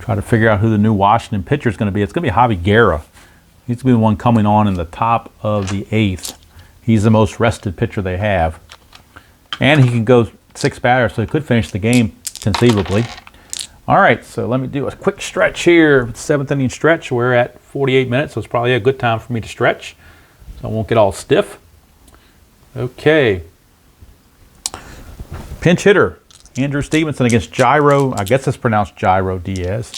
Try to figure out who the new Washington pitcher is going to be. It's going to be Javi Guerra. He's going to be the one coming on in the top of the 8th. He's the most rested pitcher they have. And he can go 6 batters, so he could finish the game conceivably. All right, so let me do a quick stretch here. 7th inning stretch. We're at 48 minutes, so it's probably a good time for me to stretch, so I won't get all stiff. Okay. Pinch hitter, Andrew Stevenson against Jairo. I guess it's pronounced Jairo Diaz.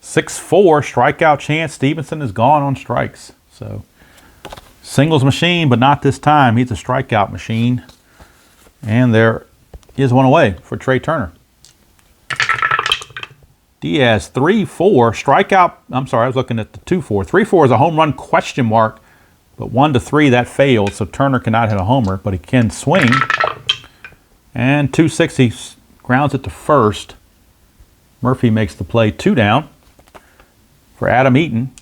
6-4, strikeout chance. Stevenson is gone on strikes. So singles machine, but not this time. He's a strikeout machine. And there is one away for Trey Turner. Diaz, 3-4, strikeout. I'm sorry, I was looking at the 2-4. 3-4 is a home run question mark, but 1-3, that failed. So Turner cannot hit a homer, but he can swing. And 2-6, he grounds it to first. Murphy makes the play, 2 down for Adam Eaton.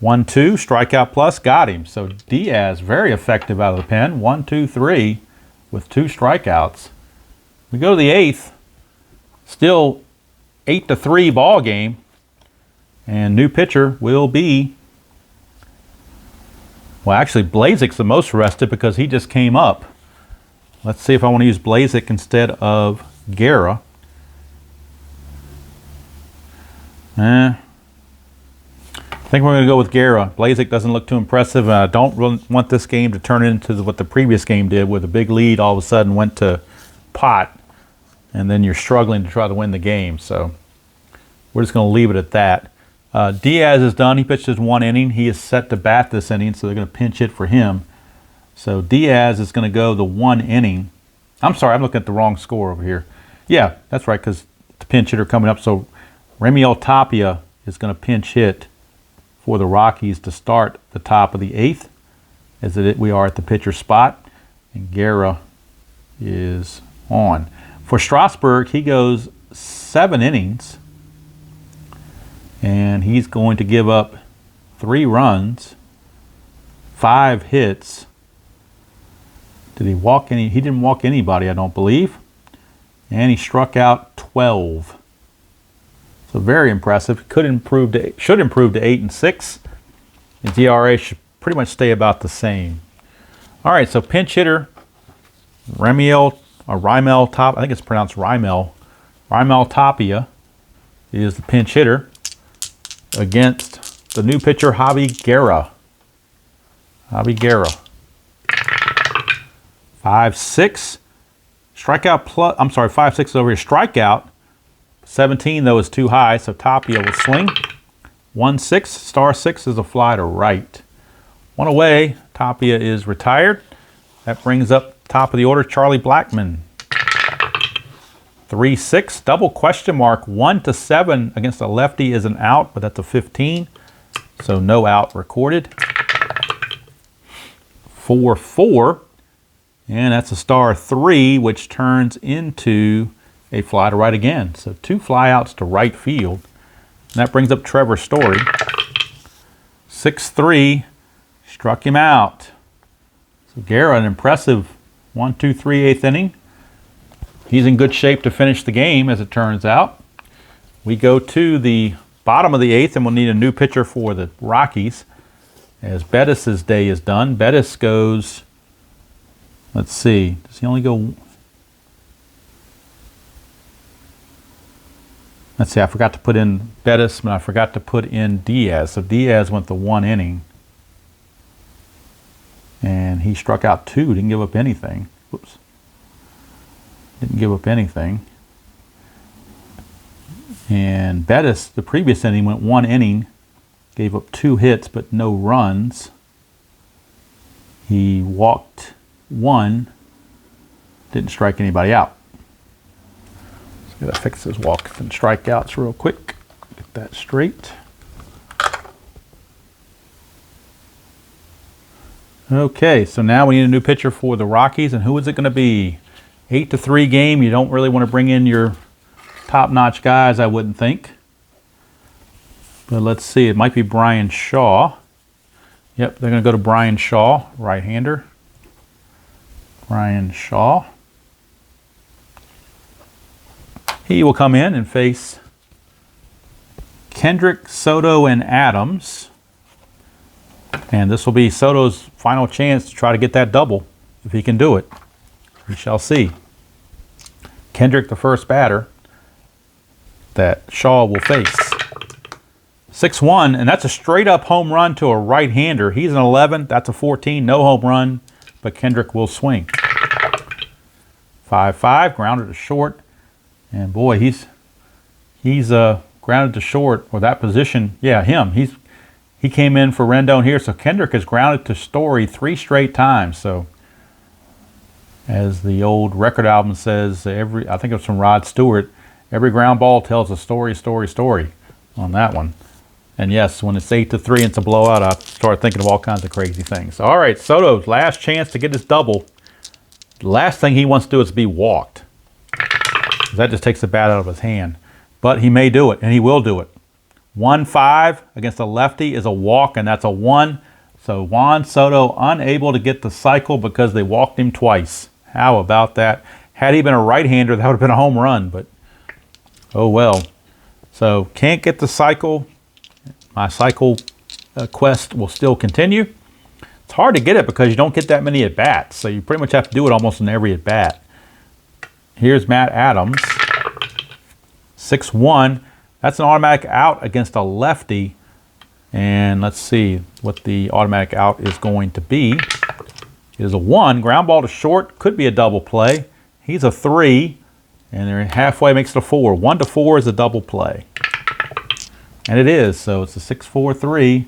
1-2, strikeout plus, got him. So Diaz, very effective out of the pen. 1-2-3 with 2 strikeouts. We go to the 8th. Still 8-3 ball game. And new pitcher will be, well, actually, Blazek's the most rested because he just came up. Let's see if I want to use Blazek instead of Guerra. I think we're going to go with Guerra. Blazek doesn't look too impressive. I don't really want this game to turn into what the previous game did, where the big lead all of a sudden went to pot, and then you're struggling to try to win the game. So we're just going to leave it at that. Diaz is done. He pitched his 1 inning. He is set to bat this inning, so they're going to pinch hit for him. So Diaz is going to go the 1 inning. I'm sorry, I'm looking at the wrong score over here. Yeah, that's right, because the pinch hitter coming up. So Remiel Tapia is going to pinch hit for the Rockies to start the top of the 8th, as we are at the pitcher spot. And Guerra is on. For Strasbourg, he goes 7 innings, and he's going to give up 3 runs, 5 hits. Did he walk any? He didn't walk anybody, I don't believe. And he struck out 12. So very impressive. Should improve to 8-6. His ERA should pretty much stay about the same. All right, so pinch hitter Remiel Tapia. I think it's pronounced Remiel Tapia is the pinch hitter against the new pitcher Howie Guerra. 5-6. Strikeout plus, I'm sorry, 5-6 is over here. Strikeout. 17, though, is too high, so Tapia will swing. 1-6. Star 6 is a fly to right. 1 away. Tapia is retired. That brings up top of the order Charlie Blackmon. 3-6. Double question mark. 1-7 against a lefty is an out, but that's a 15. So no out recorded. 4-4. And that's a star 3, which turns into a fly to right again. So 2 flyouts to right field. And that brings up Trevor Story. 6-3, struck him out. So Guerra, an impressive 1-2-3 8th inning. He's in good shape to finish the game, as it turns out. We go to the bottom of the 8th, and we'll need a new pitcher for the Rockies, as Bettis' day is done. Bettis goes, let's see, does he only go? Let's see, I forgot to put in Bettis, but I forgot to put in Diaz. So Diaz went the 1 inning. And he struck out 2, didn't give up anything. Whoops. Didn't give up anything. And Bettis, the previous inning, went 1 inning, gave up 2 hits, but no runs. He walked 1, didn't strike anybody out. Gotta fix those walks and strikeouts real quick. Get that straight. Okay, so now we need a new pitcher for the Rockies, and who is it going to be? 8-3 game. You don't really want to bring in your top-notch guys, I wouldn't think. But let's see. It might be Brian Shaw. Yep, they're going to go to Brian Shaw, right-hander. Brian Shaw. He will come in and face Kendrick, Soto, and Adams. And this will be Soto's final chance to try to get that double, if he can do it. We shall see. Kendrick, the first batter that Shaw will face. 6-1, and that's a straight-up home run to a right-hander. He's an 11. That's a 14. No home run, but Kendrick will swing. 5-5, grounded to short. And boy, he's grounded to short, or that position. Yeah, him. He came in for Rendon here, so Kendrick is grounded to Story 3 straight times. So, as the old record album says, I think it's from Rod Stewart, every ground ball tells a story on that one. And yes, when it's 8-3 and it's a blowout, I start thinking of all kinds of crazy things. All right, Soto's last chance to get his double. The last thing he wants to do is be walked. That just takes the bat out of his hand. But he may do it, and he will do it. 1-5 against a lefty is a walk, and that's a 1. So Juan Soto unable to get the cycle because they walked him twice. How about that? Had he been a right-hander, that would have been a home run, but oh well. So can't get the cycle. My cycle quest will still continue. It's hard to get it because you don't get that many at-bats, so you pretty much have to do it almost in every at-bat. Here's Matt Adams. 6-1. That's an automatic out against a lefty. And let's see what the automatic out is going to be. It is a 1. Ground ball to short. Could be a double play. He's a 3. And they're halfway, makes it a 4. 1-4 is a double play. And it is, so it's a 6-4-3.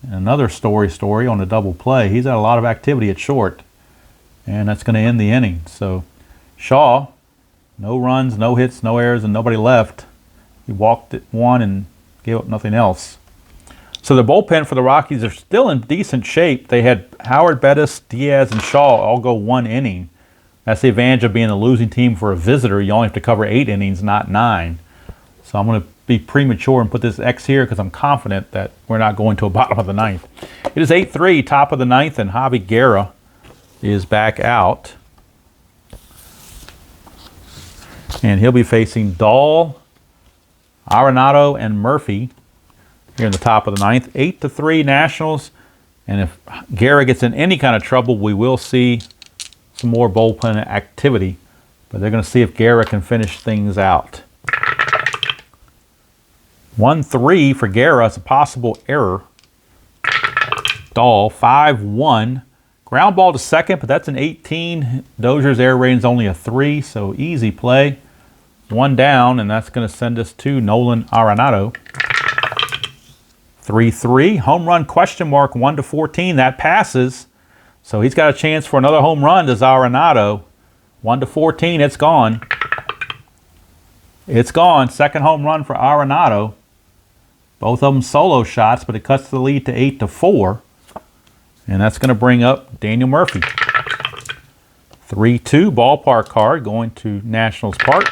And another story on the double play. He's had a lot of activity at short, and that's going to end the inning. So Shaw, no runs, no hits, no errors, and nobody left. He walked at one and gave up nothing else. So the bullpen for the Rockies are still in decent shape. They had Howard, Bettis, Diaz, and Shaw all go 1 inning. That's the advantage of being a losing team for a visitor. You only have to cover 8 innings, not 9. So I'm going to be premature and put this X here because I'm confident that we're not going to a bottom of the 9th. It is 8-3, top of the 9th, and Howie Guerra is back out. And he'll be facing Dahl, Arenado, and Murphy here in the top of the 9th. 8-3 Nationals. And if Guerra gets in any kind of trouble, we will see some more bullpen activity. But they're going to see if Guerra can finish things out. 1-3 for Guerra. It's a possible error. Dahl, 5-1. Ground ball to second, but that's an 18. Dozier's air rating's only a 3, so easy play. 1 down, and that's going to send us to Nolan Arenado. 3-3. Home run question mark, 1-14. That passes. So he's got a chance for another home run, does Arenado. 1-14, it's gone. It's gone. Second home run for Arenado. Both of them solo shots, but it cuts the lead to 8-4. And that's going to bring up Daniel Murphy. 3-2 ballpark card going to Nationals Park.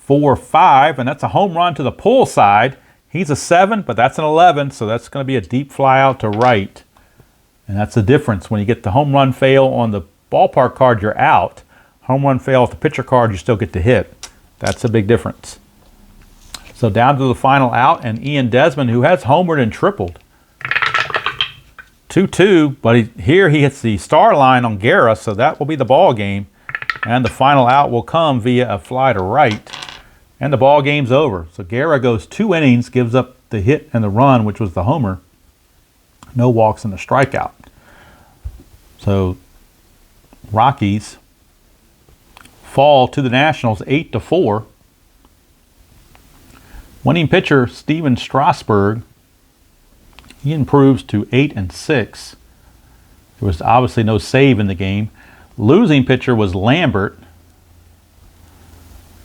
4-5, and that's a home run to the pull side. He's a 7, but that's an 11, so that's going to be a deep fly out to right. And that's the difference. When you get the home run fail on the ballpark card, you're out. Home run fail off the pitcher card, you still get to hit. That's a big difference. So down to the final out, and Ian Desmond, who has homered and tripled. 2-2, but here he hits the star line on Guerra, so that will be the ball game. And the final out will come via a fly to right. And the ball game's over. So Guerra goes 2 innings, gives up the hit and the run, which was the homer. No walks and a strikeout. So Rockies fall to the Nationals 8-4. Winning pitcher Steven Strasbourg, he improves to 8-6. There was obviously no save in the game. Losing pitcher was Lambert,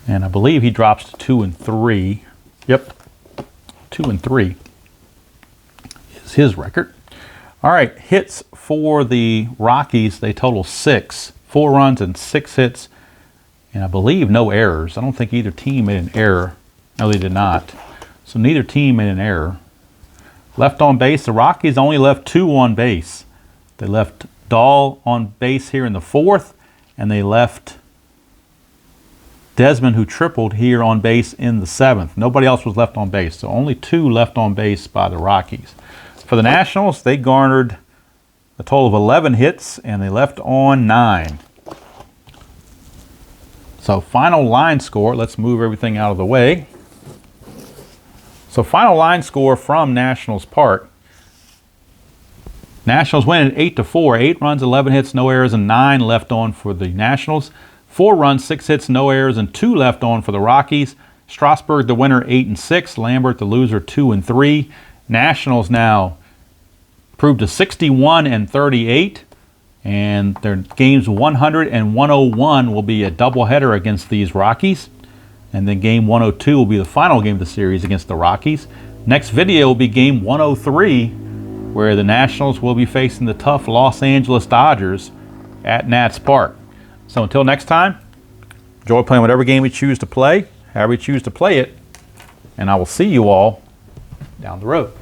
and I believe he drops to 2-3. Yep, 2-3 is his record. All right, hits for the Rockies, they total 6. 4 runs and 6 hits, and I believe no errors. I don't think either team made an error. No, they did not. So neither team made an error. Left on base, the Rockies only left 2 on base. They left Dahl on base here in the 4th, and they left Desmond, who tripled, here on base in the 7th. Nobody else was left on base, so only 2 left on base by the Rockies. For the Nationals, they garnered a total of 11 hits, and they left on 9. So final line score, let's move everything out of the way. So final line score from Nationals Park. Nationals win at 8-4. 8 runs, 11 hits, no errors, and 9 left on for the Nationals. 4 runs, 6 hits, no errors, and 2 left on for the Rockies. Strasbourg, the winner, 8-6. Lambert, the loser, 2-3. Nationals now improved to 61-38. And their games 100 and 101 will be a doubleheader against these Rockies. And then game 102 will be the final game of the series against the Rockies. Next video will be game 103, where the Nationals will be facing the tough Los Angeles Dodgers at Nats Park. So until next time, enjoy playing whatever game we choose to play, however we choose to play it, and I will see you all down the road.